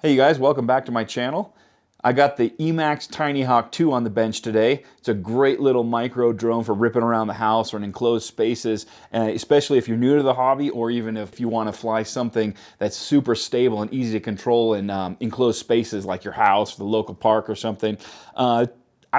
Hey you guys, welcome back to my channel. I got the Emax Tinyhawk II on the bench today. It's a great little micro drone for ripping around the house or in enclosed spaces, especially if you're new to the hobby or even if you want to fly something that's super stable and easy to control in enclosed spaces like your house or the local park or something. I've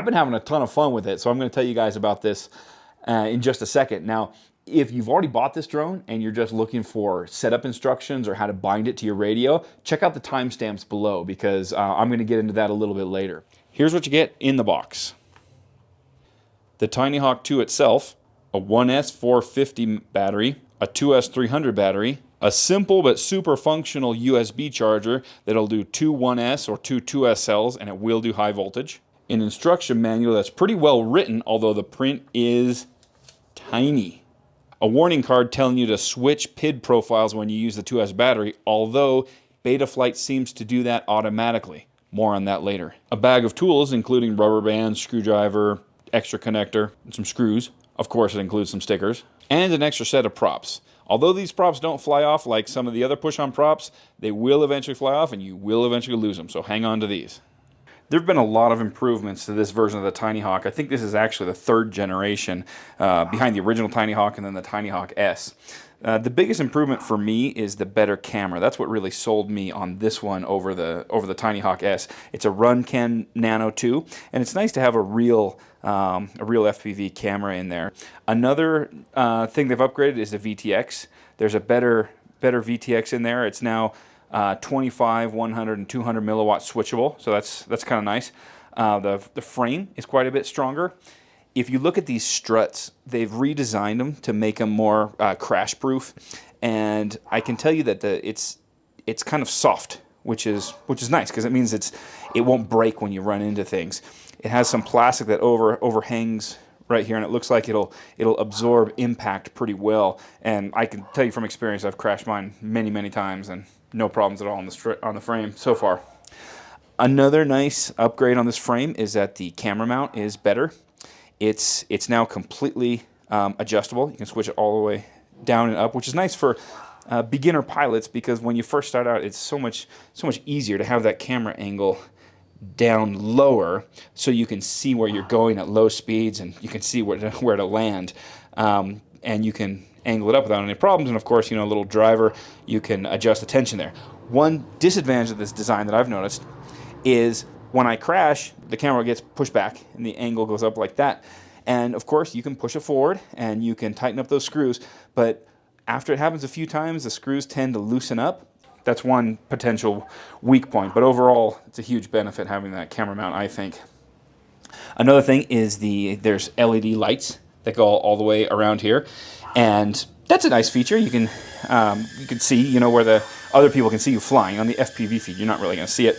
been having a ton of fun with it, so I'm going to tell you guys about this in just a second. Now, if you've already bought this drone and you're just looking for setup instructions or how to bind it to your radio, check out the timestamps below because I'm going to get into that a little bit later. Here's what you get in the box. The Tinyhawk II itself, a 1S 450 battery, a 2S 300 battery, a simple but super functional USB charger that'll do two 1S or two 2S cells and it will do high voltage. An instruction manual that's pretty well written, although the print is tiny. A warning card telling you to switch PID profiles when you use the 2S battery, although Betaflight seems to do that automatically. More on that later. A bag of tools, including rubber bands, screwdriver, extra connector, and some screws. Of course, it includes some stickers. And an extra set of props. Although these props don't fly off like some of the other push-on props, they will eventually fly off and you will eventually lose them, so hang on to these. There have been a lot of improvements to this version of the Tinyhawk. I think this is actually the third generation behind the original Tinyhawk and then the Tinyhawk S. The biggest improvement for me is the better camera. That's what really sold me on this one over the Tinyhawk S. It's a Runcam Nano 2, and it's nice to have a real FPV camera in there. Another thing they've upgraded is the VTX. There's a better VTX in there. It's now 25, 100, and 200 milliwatt switchable, so that's kind of nice. The frame is quite a bit stronger. If you look at these struts, they've redesigned them to make them more crash proof, and I can tell you that it's kind of soft, which is nice because it means it won't break when you run into things. It has some plastic that overhangs right here, and it looks like it'll absorb impact pretty well. And I can tell you from experience, I've crashed mine many times and no problems at all on the frame so far. Another nice upgrade on this frame is that the camera mount is better. It's now completely adjustable. You can switch it all the way down and up, which is nice for beginner pilots because when you first start out, it's so much easier to have that camera angle down lower so you can see where you're going at low speeds and you can see where to land, and you can angle it up without any problems. And of course, a little driver, you can adjust the tension there. One disadvantage of this design that I've noticed is when I crash, the camera gets pushed back and the angle goes up like that. And of course, you can push it forward and you can tighten up those screws, but after it happens a few times, the screws tend to loosen up. That's one potential weak point, but overall, it's a huge benefit having that camera mount, I think. Another thing is there's LED lights that go all the way around here, and that's a nice feature. You can see, where the other people can see you flying. On the FPV feed, you're not really going to see it.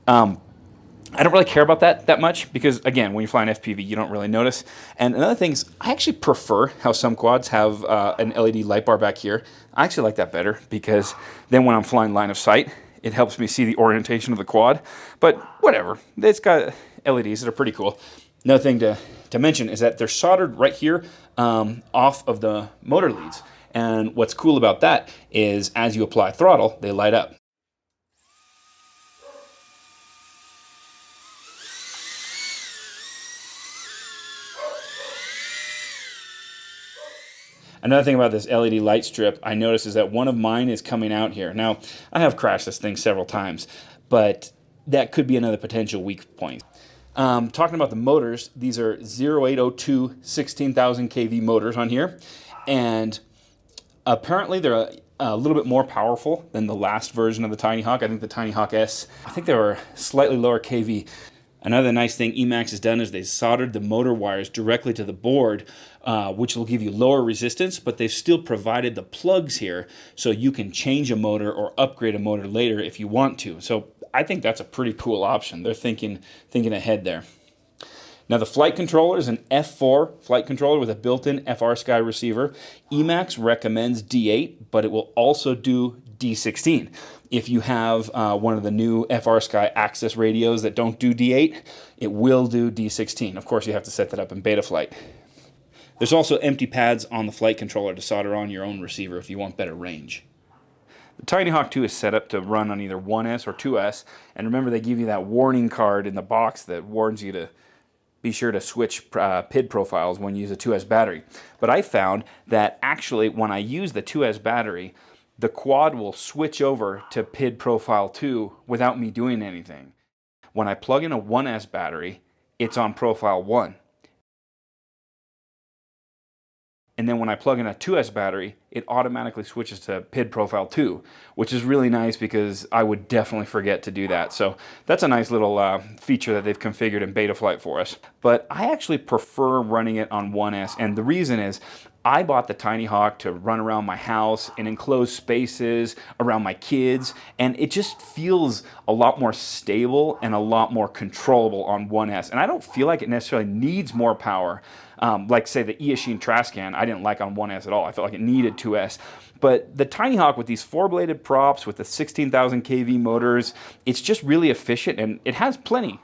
I don't really care about that much because, again, when you fly an FPV, you don't really notice. And another thing is, I actually prefer how some quads have an LED light bar back here. I actually like that better because then when I'm flying line of sight, it helps me see the orientation of the quad. But whatever, it's got LEDs that are pretty cool. Another thing to mention is that they're soldered right here off of the motor leads. And what's cool about that is as you apply throttle, they light up. Another thing about this LED light strip I noticed is that one of mine is coming out here. Now, I have crashed this thing several times, but that could be another potential weak point. Talking about the motors, these are 0802 16,000 kV motors on here, and apparently they're a little bit more powerful than the last version of the Tinyhawk. I think the Tinyhawk S, I think they were slightly lower kV. Another nice thing Emax has done is they soldered the motor wires directly to the board, which will give you lower resistance, but they've still provided the plugs here so you can change a motor or upgrade a motor later if you want to. So I think that's a pretty cool option. They're thinking ahead there. Now the flight controller is an F4 flight controller with a built-in FrSky receiver. Emax recommends D8, but it will also do D16. If you have one of the new FrSky Access radios that don't do D8, it will do D16. Of course, you have to set that up in Betaflight. There's also empty pads on the flight controller to solder on your own receiver if you want better range. The Tinyhawk 2 is set up to run on either 1S or 2S, and remember they give you that warning card in the box that warns you to be sure to switch PID profiles when you use a 2S battery. But I found that actually when I use the 2S battery, the quad will switch over to PID profile 2 without me doing anything. When I plug in a 1S battery, it's on profile 1. And then when I plug in a 2S battery, it automatically switches to PID profile 2, which is really nice because I would definitely forget to do that. So that's a nice little feature that they've configured in Betaflight for us. But I actually prefer running it on 1S, and the reason is I bought the Tinyhawk to run around my house in enclosed spaces, around my kids, and it just feels a lot more stable and a lot more controllable on 1S. And I don't feel like it necessarily needs more power. Like say the Eachine trash can, I didn't like on 1S at all. I felt like it needed 2S. But the Tinyhawk with these 4-bladed props with the 16,000 kV motors, it's just really efficient and it has plenty.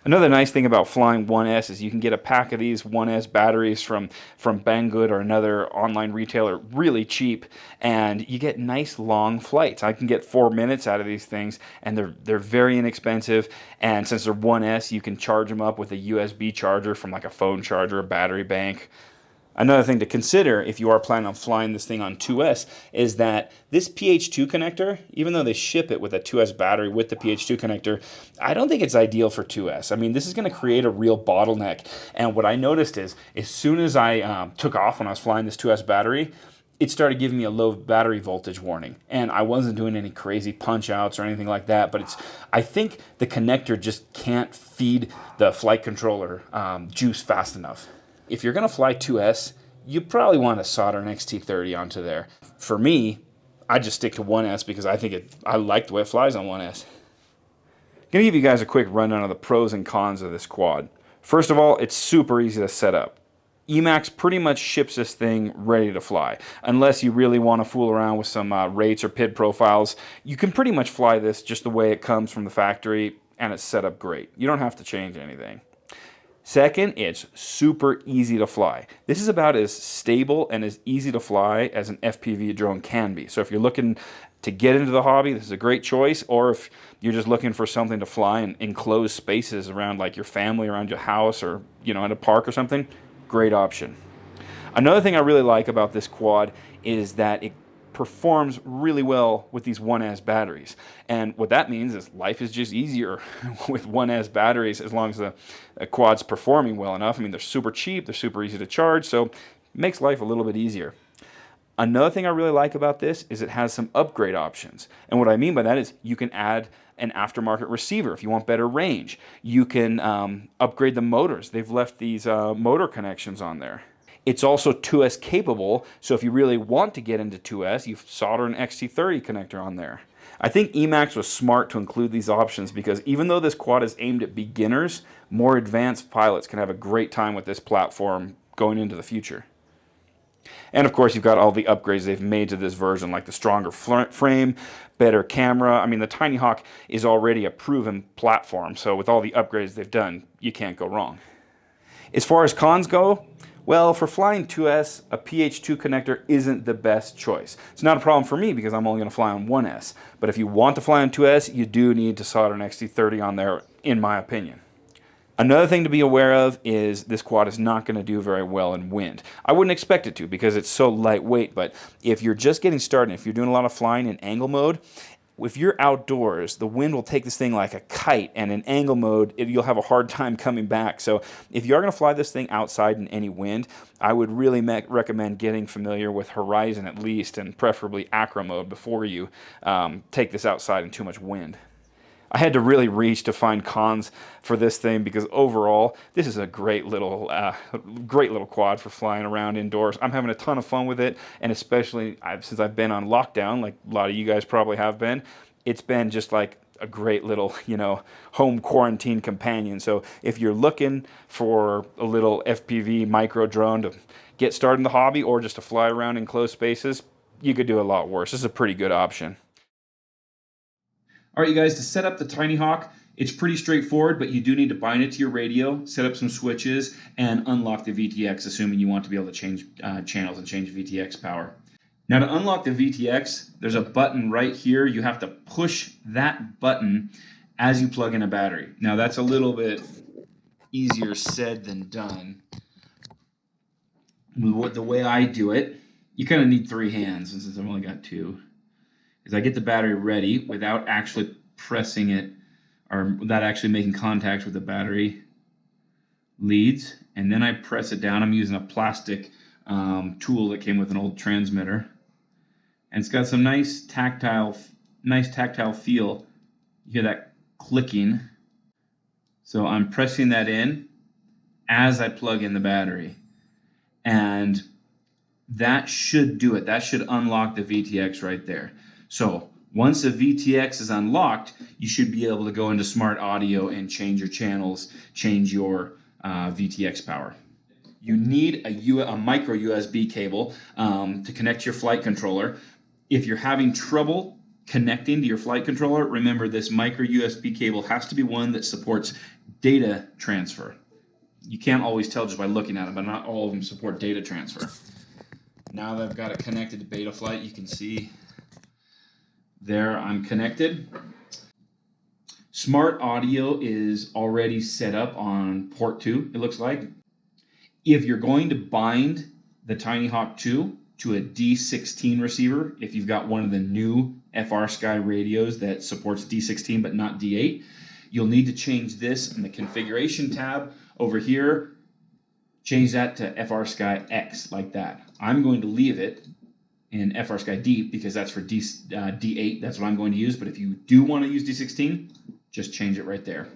Another nice thing about flying 1S is you can get a pack of these 1S batteries from Banggood or another online retailer really cheap, and you get nice long flights. I can get 4 minutes out of these things, and they're very inexpensive, and since they're 1S, you can charge them up with a USB charger from like a phone charger, a battery bank. Another thing to consider if you are planning on flying this thing on 2S is that this PH2 connector, even though they ship it with a 2S battery with the PH2 connector, I don't think it's ideal for 2S. I mean, this is going to create a real bottleneck. And what I noticed is as soon as I took off when I was flying this 2S battery, it started giving me a low battery voltage warning. And I wasn't doing any crazy punch outs or anything like that, but I think the connector just can't feed the flight controller juice fast enough. If you're going to fly 2S, you probably want to solder an XT30 onto there. For me, I just stick to 1S because I like the way it flies on 1S. I'm going to give you guys a quick rundown of the pros and cons of this quad. First of all, it's super easy to set up. Emax pretty much ships this thing ready to fly. Unless you really want to fool around with some rates or PID profiles, you can pretty much fly this just the way it comes from the factory, and it's set up great. You don't have to change anything. Second, it's super easy to fly. This is about as stable and as easy to fly as an FPV drone can be. So if you're looking to get into the hobby, this is a great choice. Or if you're just looking for something to fly in enclosed spaces around like your family, around your house, or at a park or something, great option. Another thing I really like about this quad is that it performs really well with these 1S batteries. And what that means is life is just easier with 1S batteries as long as the quad's performing well enough. I mean, they're super cheap, they're super easy to charge, so it makes life a little bit easier. Another thing I really like about this is it has some upgrade options. And what I mean by that is you can add an aftermarket receiver if you want better range. You can upgrade the motors. They've left these motor connections on there. It's also 2S capable, so if you really want to get into 2S, you solder an XT30 connector on there. I think Emax was smart to include these options because even though this quad is aimed at beginners, more advanced pilots can have a great time with this platform going into the future. And of course, you've got all the upgrades they've made to this version, like the stronger frame, better camera. I mean, the Tinyhawk is already a proven platform, so with all the upgrades they've done, you can't go wrong. As far as cons go, well, for flying 2S, a PH2 connector isn't the best choice. It's not a problem for me because I'm only going to fly on 1S. But if you want to fly on 2S, you do need to solder an XT30 on there, in my opinion. Another thing to be aware of is this quad is not going to do very well in wind. I wouldn't expect it to because it's so lightweight, but if you're just getting started, if you're doing a lot of flying in angle mode, if you're outdoors, the wind will take this thing like a kite, and in angle mode, you'll have a hard time coming back. So if you are going to fly this thing outside in any wind, I would really recommend getting familiar with horizon at least, and preferably acro mode before you take this outside in too much wind. I had to really reach to find cons for this thing because overall, this is a great little quad for flying around indoors. I'm having a ton of fun with it, and especially since I've been on lockdown, like a lot of you guys probably have been, it's been just like a great little, home quarantine companion. So if you're looking for a little FPV micro drone to get started in the hobby or just to fly around in closed spaces, you could do a lot worse. This is a pretty good option. All right, you guys, to set up the Tinyhawk, it's pretty straightforward, but you do need to bind it to your radio, set up some switches, and unlock the VTX, assuming you want to be able to change channels and change VTX power. Now to unlock the VTX, there's a button right here. You have to push that button as you plug in a battery. Now that's a little bit easier said than done. The way I do it, you kind of need 3 hands, and since I've only got 2, is I get the battery ready without actually pressing it or without actually making contact with the battery leads, and then I press it down. I'm using a plastic tool that came with an old transmitter, and it's got some nice tactile feel. You hear that clicking. So I'm pressing that in as I plug in the battery, and that should do it. That should unlock the VTX right there. So once the VTX is unlocked, you should be able to go into smart audio and change your channels, change your VTX power. You need a micro USB cable to connect to your flight controller. If you're having trouble connecting to your flight controller, remember this micro USB cable has to be one that supports data transfer. You can't always tell just by looking at them, but not all of them support data transfer. Now that I've got it connected to Betaflight, you can see there I'm connected. Smart audio is already set up on port 2, it looks like. If you're going to bind the Tinyhawk II to a D16 receiver, if you've got one of the new FrSky radios that supports D16 but not D8, you'll need to change this in the configuration tab over here. Change that to FrSky X like that. I'm going to leave it in FrSky Deep because that's for D8. That's what I'm going to use. But if you do want to use D16, just change it right there.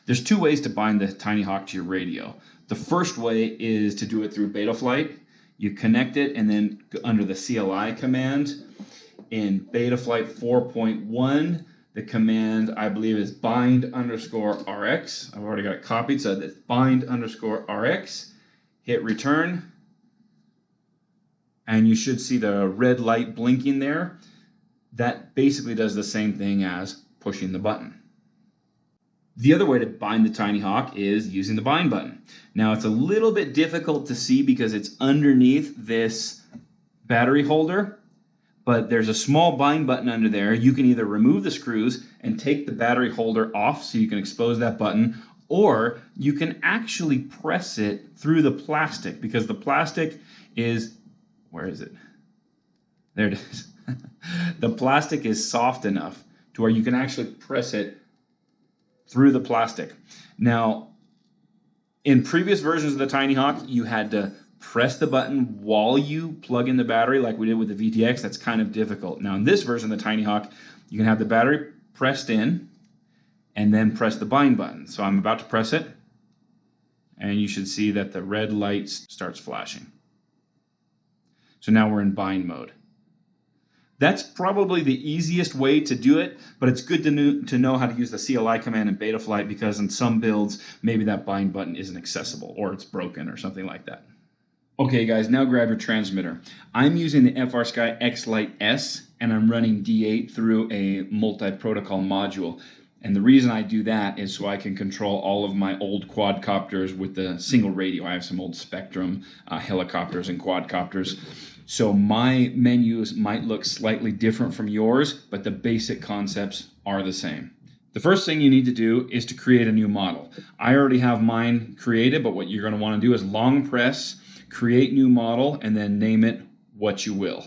There's 2 ways to bind the Tinyhawk to your radio. The first way is to do it through Betaflight. You connect it and then under the CLI command in Betaflight 4.1, the command I believe is bind_RX. I've already got it copied, so that's bind_RX. Hit return, and you should see the red light blinking there. That basically does the same thing as pushing the button. The other way to bind the Tinyhawk is using the bind button. Now it's a little bit difficult to see because it's underneath this battery holder, but there's a small bind button under there. You can either remove the screws and take the battery holder off so you can expose that button, or you can actually press it through the plastic because the plastic is, where is it? There it is. The plastic is soft enough to where you can actually press it through the plastic. Now, in previous versions of the Tinyhawk, you had to press the button while you plug in the battery like we did with the VTX. That's kind of difficult. Now, in this version of the Tinyhawk, you can have the battery pressed in and then press the bind button. So I'm about to press it, and you should see that the red light starts flashing. So now we're in bind mode. That's probably the easiest way to do it, but it's good to know how to use the CLI command in Betaflight because in some builds, maybe that bind button isn't accessible or it's broken or something like that. Okay guys, now grab your transmitter. I'm using the FrSky X-Lite S and I'm running D8 through a multi-protocol module. And the reason I do that is so I can control all of my old quadcopters with the single radio. I have some old Spectrum helicopters and quadcopters. So my menus might look slightly different from yours, but the basic concepts are the same. The first thing you need to do is to create a new model. I already have mine created, but what you're going to want to do is long press, create new model, and then name it what you will.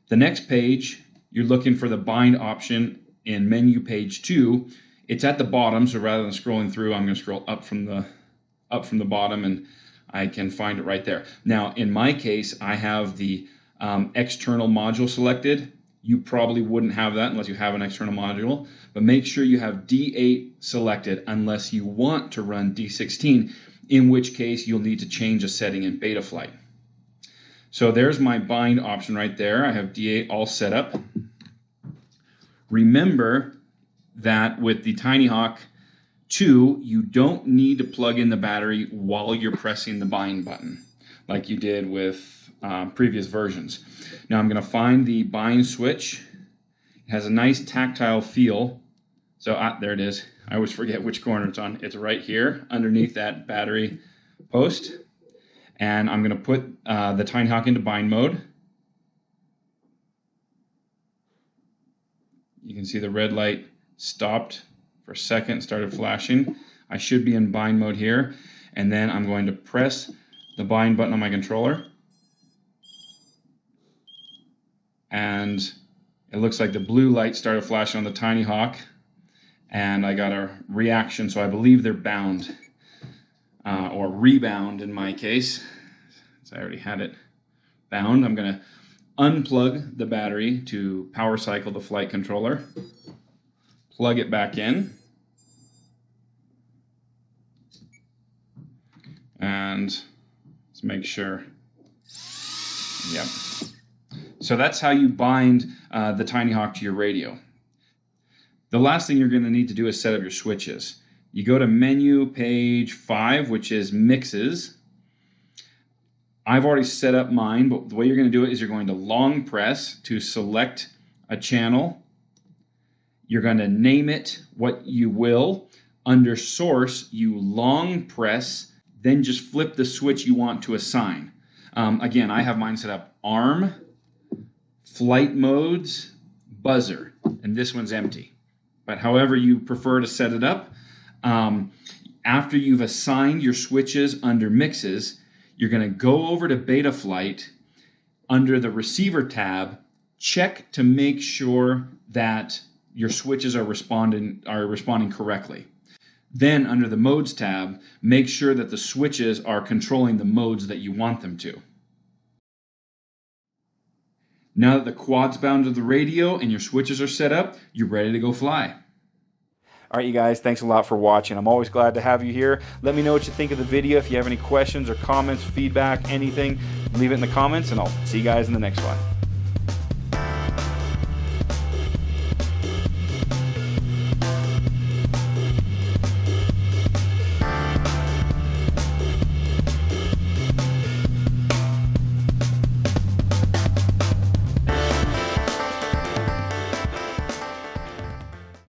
The next page, you're looking for the bind option in menu page 2. It's at the bottom, so rather than scrolling through, I'm going to scroll up from the bottom, and I can find it right there. Now, in my case, I have the external module selected. You probably wouldn't have that unless you have an external module, but make sure you have D8 selected unless you want to run D16, in which case you'll need to change a setting in Betaflight. So there's my bind option right there. I have D8 all set up. Remember that with the Tinyhawk 2, you don't need to plug in the battery while you're pressing the bind button like you did with previous versions. Now I'm going to find the bind switch. It has a nice tactile feel. So there it is. I always forget which corner it's on. It's right here underneath that battery post. And I'm going to put the Tinyhawk into bind mode. You can see the red light stopped for a second, started flashing. I should be in bind mode here, and then I'm going to press the bind button on my controller, and it looks like the blue light started flashing on the Tinyhawk, and I got a reaction, so I believe they're bound, or rebound in my case, so I already had it bound. I'm going to unplug the battery to power cycle the flight controller, plug it back in, and let's make sure. Yep. So that's how you bind the Tinyhawk to your radio. The last thing you're going to need to do is set up your switches. You go to menu page 5, which is mixes. I've already set up mine, but the way you're going to do it is you're going to long press to select a channel. You're going to name it what you will. Under source, you long press, then just flip the switch you want to assign. Again, I have mine set up ARM, flight modes, buzzer, and this one's empty. But however you prefer to set it up, after you've assigned your switches under mixes, you're going to go over to Betaflight under the receiver tab, check to make sure that your switches are responding correctly. Then under the modes tab, make sure that the switches are controlling the modes that you want them to. Now that the quad's bound to the radio and your switches are set up, you're ready to go fly. All right, you guys, thanks a lot for watching. I'm always glad to have you here. Let me know what you think of the video. If you have any questions or comments, feedback, anything, leave it in the comments, and I'll see you guys in the next one.